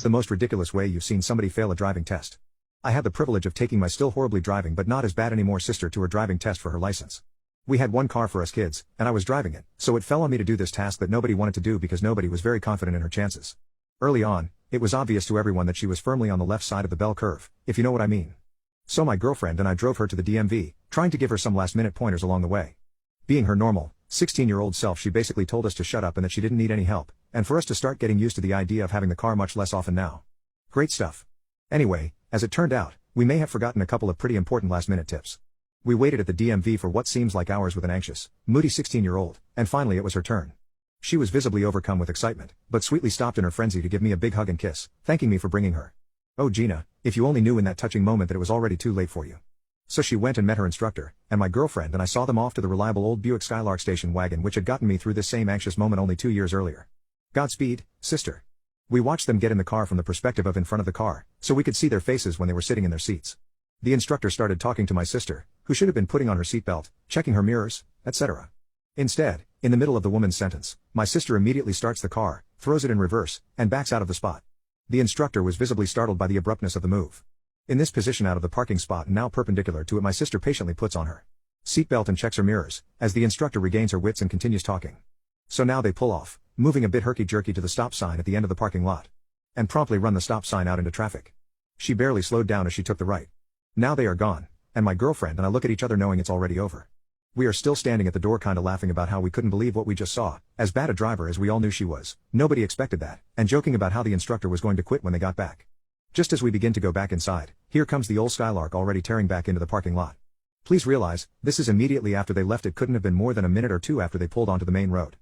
the most ridiculous way you've seen somebody fail a driving test? I had the privilege of taking my still horribly driving but not as bad anymore sister to her driving test for her license. We had one car for us kids, and I was driving it, so it fell on me to do this task that nobody wanted to do because nobody was very confident in her chances. Early on, it was obvious to everyone that she was firmly on the left side of the bell curve, if you know what I mean. So my girlfriend and I drove her to the DMV, trying to give her some last-minute pointers along the way. Being her normal, 16-year-old self, she basically told us to shut up and that she didn't need any help, and for us to start getting used to the idea of having the car much less often now. Great stuff. Anyway, as it turned out, we may have forgotten a couple of pretty important last-minute tips. We waited at the DMV for what seems like hours with an anxious, moody 16-year-old, and finally it was her turn. She was visibly overcome with excitement, but sweetly stopped in her frenzy to give me a big hug and kiss, thanking me for bringing her. Oh Gina, if you only knew in that touching moment that it was already too late for you. So she went and met her instructor, and my girlfriend and I saw them off to the reliable old Buick Skylark station wagon which had gotten me through this same anxious moment only 2 years earlier. Godspeed, sister. We watched them get in the car from the perspective of in front of the car, so we could see their faces when they were sitting in their seats. The instructor started talking to my sister, who should have been putting on her seatbelt, checking her mirrors, etc. Instead, in the middle of the woman's sentence, my sister immediately starts the car, throws it in reverse, and backs out of the spot. The instructor was visibly startled by the abruptness of the move. In this position out of the parking spot and now perpendicular to it, my sister patiently puts on her seatbelt and checks her mirrors, as the instructor regains her wits and continues talking. So now they pull off, moving a bit herky-jerky to the stop sign at the end of the parking lot. And promptly run the stop sign out into traffic. She barely slowed down as she took the right. Now they are gone, and my girlfriend and I look at each other knowing it's already over. We are still standing at the door kinda laughing about how we couldn't believe what we just saw, as bad a driver as we all knew she was, nobody expected that, and joking about how the instructor was going to quit when they got back. Just as we begin to go back inside, here comes the old Skylark already tearing back into the parking lot. Please realize, this is immediately after they left. It couldn't have been more than a minute or two after they pulled onto the main road.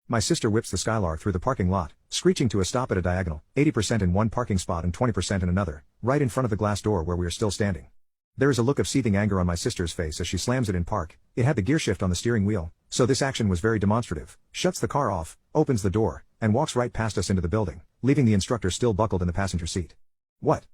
My sister whips the Skylark through the parking lot, screeching to a stop at a diagonal, 80% in one parking spot and 20% in another, right in front of the glass door where we are still standing. There is a look of seething anger on my sister's face as she slams it in park. It had the gear shift on the steering wheel, so this action was very demonstrative. Shuts the car off, opens the door, and walks right past us into the building, leaving the instructor still buckled in the passenger seat. What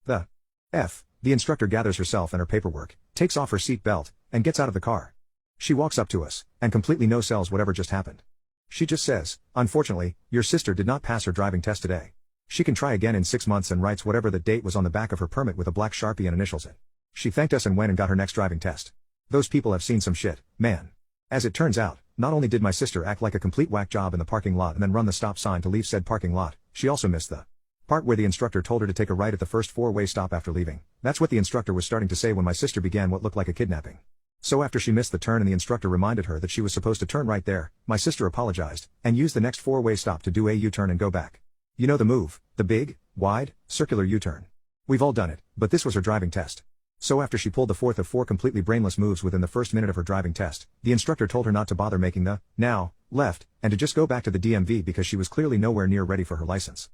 the F? The instructor gathers herself and her paperwork, takes off her seat belt, and gets out of the car. She walks up to us, and completely no-sells whatever just happened. She just says, "Unfortunately, your sister did not pass her driving test today. She can try again in 6 months," and writes whatever the date was on the back of her permit with a black Sharpie and initials it. She thanked us and went and got her next driving test. Those people have seen some shit, man. As it turns out, not only did my sister act like a complete whack job in the parking lot and then run the stop sign to leave said parking lot, she also missed the part where the instructor told her to take a right at the first four-way stop after leaving. That's what the instructor was starting to say when my sister began what looked like a kidnapping. So after she missed the turn and the instructor reminded her that she was supposed to turn right there, my sister apologized, and used the next four-way stop to do a U-turn and go back. You know the move, the big, wide, circular U-turn. We've all done it, but this was her driving test. So after she pulled the fourth of 4 completely brainless moves within the first minute of her driving test, the instructor told her not to bother making the, now, left, and to just go back to the DMV because she was clearly nowhere near ready for her license.